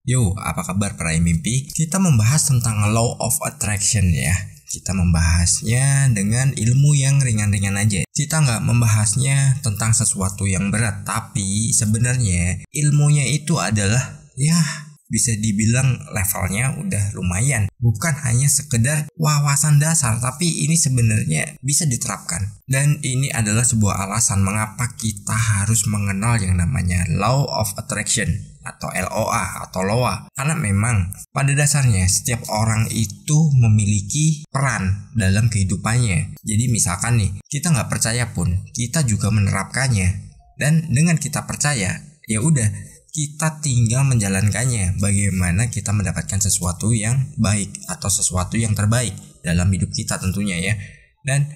Yo, apa kabar para mimpi? Kita membahas tentang Law of Attraction ya. Kita membahasnya dengan ilmu yang ringan-ringan aja. Kita nggak membahasnya tentang sesuatu yang berat, tapi sebenarnya ilmunya itu adalah bisa dibilang levelnya udah lumayan. Bukan hanya sekedar wawasan dasar, tapi ini sebenarnya bisa diterapkan. Dan ini adalah sebuah alasan mengapa kita harus mengenal yang namanya Law of Attraction atau LOA atau LOA. Karena memang pada dasarnya setiap orang itu memiliki peran dalam kehidupannya. Jadi misalkan nih, kita nggak percaya pun, kita juga menerapkannya. Dan dengan kita percaya, ya udah, kita tinggal menjalankannya. Bagaimana kita mendapatkan sesuatu yang baik atau sesuatu yang terbaik dalam hidup kita tentunya ya. Dan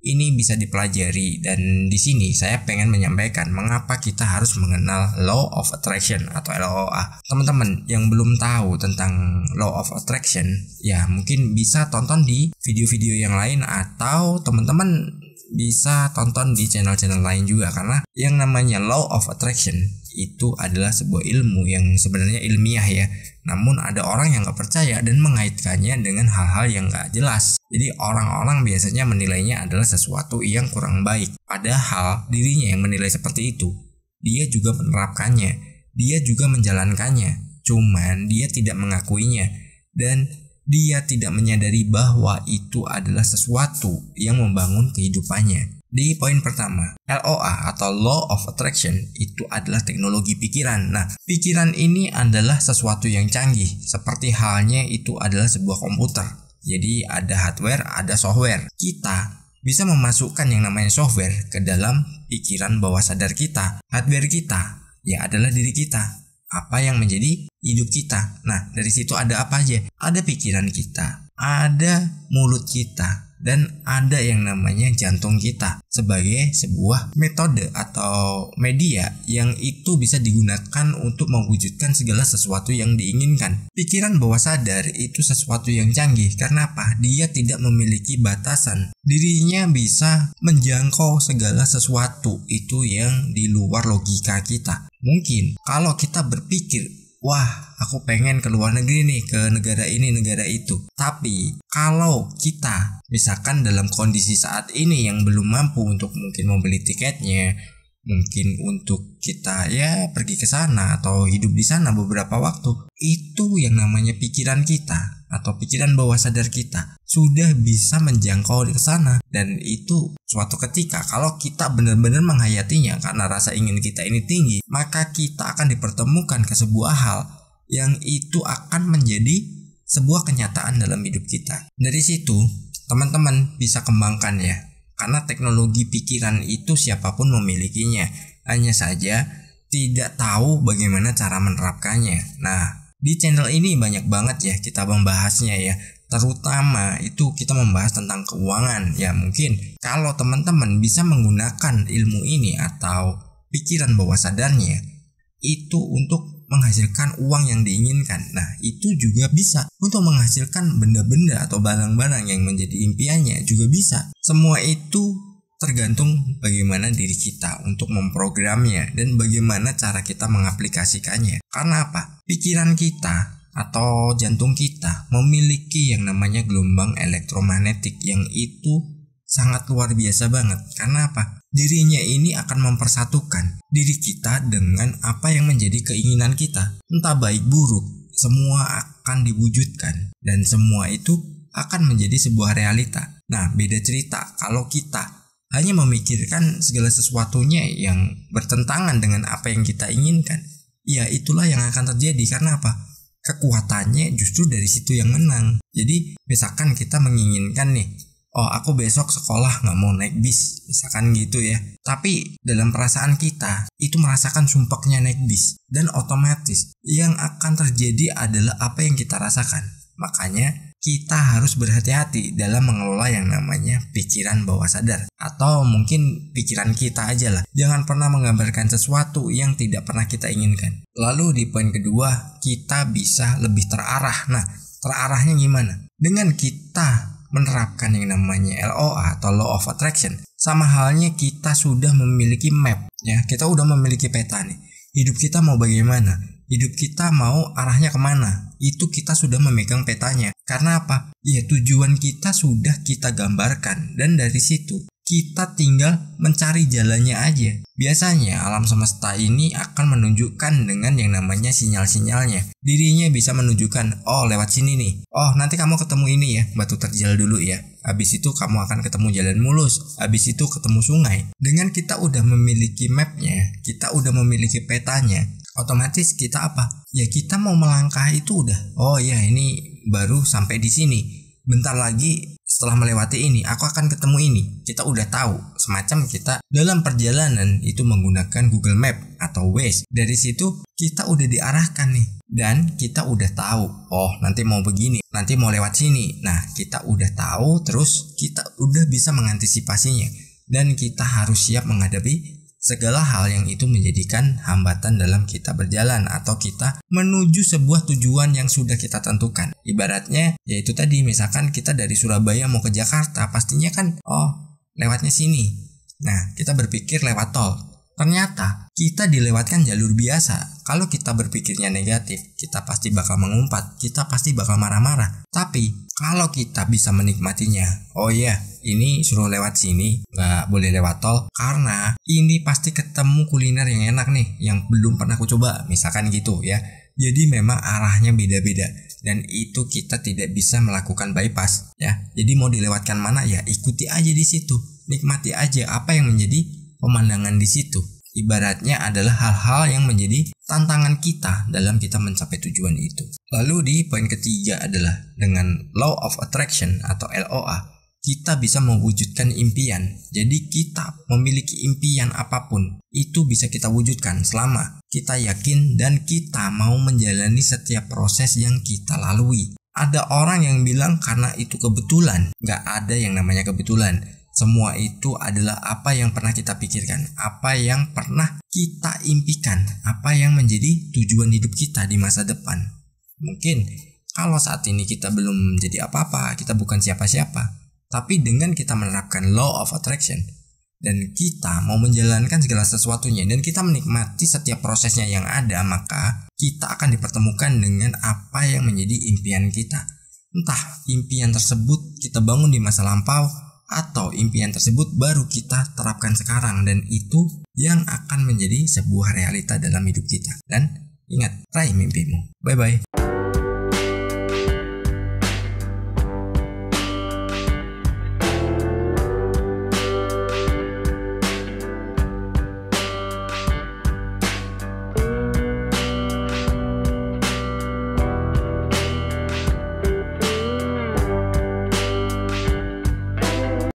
ini bisa dipelajari, dan di sini saya pengen menyampaikan mengapa kita harus mengenal Law of Attraction atau LOA. Teman-teman yang belum tahu tentang Law of Attraction, ya mungkin bisa tonton di video-video yang lain, atau teman-teman bisa tonton di channel-channel lain juga. Karena yang namanya Law of Attraction itu adalah sebuah ilmu yang sebenarnya ilmiah ya. Namun ada orang yang gak percaya dan mengaitkannya dengan hal-hal yang gak jelas. Jadi orang-orang biasanya menilainya adalah sesuatu yang kurang baik. Padahal dirinya yang menilai seperti itu. Dia juga menerapkannya. Dia juga menjalankannya. Cuman dia tidak mengakuinya. Dan dia tidak menyadari bahwa itu adalah sesuatu yang membangun kehidupannya. Di poin pertama, LOA atau Law of Attraction itu adalah teknologi pikiran. Nah, pikiran ini adalah sesuatu yang canggih, seperti halnya itu adalah sebuah komputer. Jadi ada hardware, ada software. Kita bisa memasukkan yang namanya software ke dalam pikiran bawah sadar kita. Hardware kita ya adalah diri kita. Apa yang menjadi hidup kita. Nah, dari situ ada apa aja? Ada pikiran kita, ada mulut kita, dan ada yang namanya jantung kita sebagai sebuah metode atau media yang itu bisa digunakan untuk mewujudkan segala sesuatu yang diinginkan. Pikiran bawah sadar itu sesuatu yang canggih. Karena apa? Dia tidak memiliki batasan. Dirinya bisa menjangkau segala sesuatu itu yang di luar logika kita. Mungkin kalau kita berpikir, wah, aku pengen ke luar negeri nih, ke negara ini, negara itu. Tapi kalau kita misalkan dalam kondisi saat ini yang belum mampu untuk mungkin membeli tiketnya, mungkin untuk kita ya pergi ke sana atau hidup di sana beberapa waktu, itu yang namanya pikiran kita atau pikiran bawah sadar kita sudah bisa menjangkau ke sana. Dan itu suatu ketika kalau kita benar-benar menghayatinya karena rasa ingin kita ini tinggi, maka kita akan dipertemukan ke sebuah hal yang itu akan menjadi sebuah kenyataan dalam hidup kita. Dari situ teman-teman bisa kembangkan ya. Karena teknologi pikiran itu siapapun memilikinya, hanya saja tidak tahu bagaimana cara menerapkannya. Nah, di channel ini banyak banget ya kita membahasnya ya. Terutama itu kita membahas tentang keuangan. Ya mungkin kalau teman-teman bisa menggunakan ilmu ini atau pikiran bawah sadarnya itu untuk menghasilkan uang yang diinginkan. Nah, itu juga bisa untuk menghasilkan benda-benda atau barang-barang yang menjadi impiannya juga bisa. Semua itu tergantung bagaimana diri kita untuk memprogramnya dan bagaimana cara kita mengaplikasikannya. Karena apa? Pikiran kita atau jantung kita memiliki yang namanya gelombang elektromagnetik yang itu sangat luar biasa banget. Karena apa? Dirinya ini akan mempersatukan diri kita dengan apa yang menjadi keinginan kita. Entah baik buruk, semua akan diwujudkan dan semua itu akan menjadi sebuah realita. Nah, beda cerita kalau kita hanya memikirkan segala sesuatunya yang bertentangan dengan apa yang kita inginkan. Ya, itulah yang akan terjadi. Karena apa? Kekuatannya justru dari situ yang menang. Jadi, misalkan kita menginginkan nih, oh, aku besok sekolah gak mau naik bis, misalkan gitu ya. Tapi dalam perasaan kita itu merasakan sumpeknya naik bis. Dan otomatis yang akan terjadi adalah apa yang kita rasakan. Makanya kita harus berhati-hati dalam mengelola yang namanya pikiran bawah sadar. Atau mungkin pikiran kita aja lah. Jangan pernah menggambarkan sesuatu yang tidak pernah kita inginkan. Lalu di poin kedua, kita bisa lebih terarah. Nah, terarahnya gimana? Dengan kita menerapkan yang namanya LOA atau Law of Attraction, sama halnya kita sudah memiliki map ya, kita udah memiliki peta nih. Hidup kita mau bagaimana? hidup kita mau arahnya kemana. Itu kita sudah memegang petanya. Karena apa? Ya tujuan kita sudah kita gambarkan, dan dari situ kita tinggal mencari jalannya aja. Biasanya alam semesta ini akan menunjukkan dengan yang namanya sinyal-sinyalnya. Dirinya bisa menunjukkan, oh lewat sini nih. Oh nanti kamu ketemu ini ya, batu terjal dulu ya. Habis itu kamu akan ketemu jalan mulus. Habis itu ketemu sungai. Dengan kita udah memiliki mapnya, kita udah memiliki petanya, otomatis kita apa? Ya kita mau melangkah itu udah. Oh ya ini baru sampai di sini. Bentar lagi setelah melewati ini, aku akan ketemu ini. Kita udah tahu. Semacam kita dalam perjalanan itu menggunakan Google Map atau Waze. Dari situ kita udah diarahkan nih. Dan kita udah tahu, oh nanti mau begini, nanti mau lewat sini. Nah kita udah tahu, terus kita udah bisa mengantisipasinya. Dan kita harus siap menghadapi segala hal yang itu menjadikan hambatan dalam kita berjalan atau kita menuju sebuah tujuan yang sudah kita tentukan. Ibaratnya yaitu tadi, misalkan kita dari Surabaya mau ke Jakarta, pastinya kan oh lewatnya sini. Nah kita berpikir lewat tol, ternyata kita dilewatkan jalur biasa. Kalau kita berpikirnya negatif, kita pasti bakal mengumpat, kita pasti bakal marah-marah. Tapi kalau kita bisa menikmatinya, oh iya ini suruh lewat sini, nggak boleh lewat tol, karena ini pasti ketemu kuliner yang enak nih, yang belum pernah aku coba, misalkan gitu ya. Jadi memang arahnya beda-beda, dan itu kita tidak bisa melakukan bypass ya. Jadi mau dilewatkan mana ya ikuti aja di situ, nikmati aja apa yang menjadi pemandangan di situ. Ibaratnya adalah hal-hal yang menjadi tantangan kita dalam kita mencapai tujuan itu. Lalu di poin ketiga adalah dengan Law of Attraction atau LOA, kita bisa mewujudkan impian. Jadi kita memiliki impian apapun, itu bisa kita wujudkan selama kita yakin dan kita mau menjalani setiap proses yang kita lalui. Ada orang yang bilang karena itu kebetulan. Gak ada yang namanya kebetulan. Semua itu adalah apa yang pernah kita pikirkan, apa yang pernah kita impikan, apa yang menjadi tujuan hidup kita di masa depan. Mungkin kalau saat ini kita belum menjadi apa-apa, kita bukan siapa-siapa, tapi dengan kita menerapkan Law of Attraction dan kita mau menjalankan segala sesuatunya dan kita menikmati setiap prosesnya yang ada, maka kita akan dipertemukan dengan apa yang menjadi impian kita. Entah impian tersebut kita bangun di masa lampau, atau impian tersebut baru kita terapkan sekarang, dan itu yang akan menjadi sebuah realita dalam hidup kita. Dan ingat, raih mimpimu. Bye bye.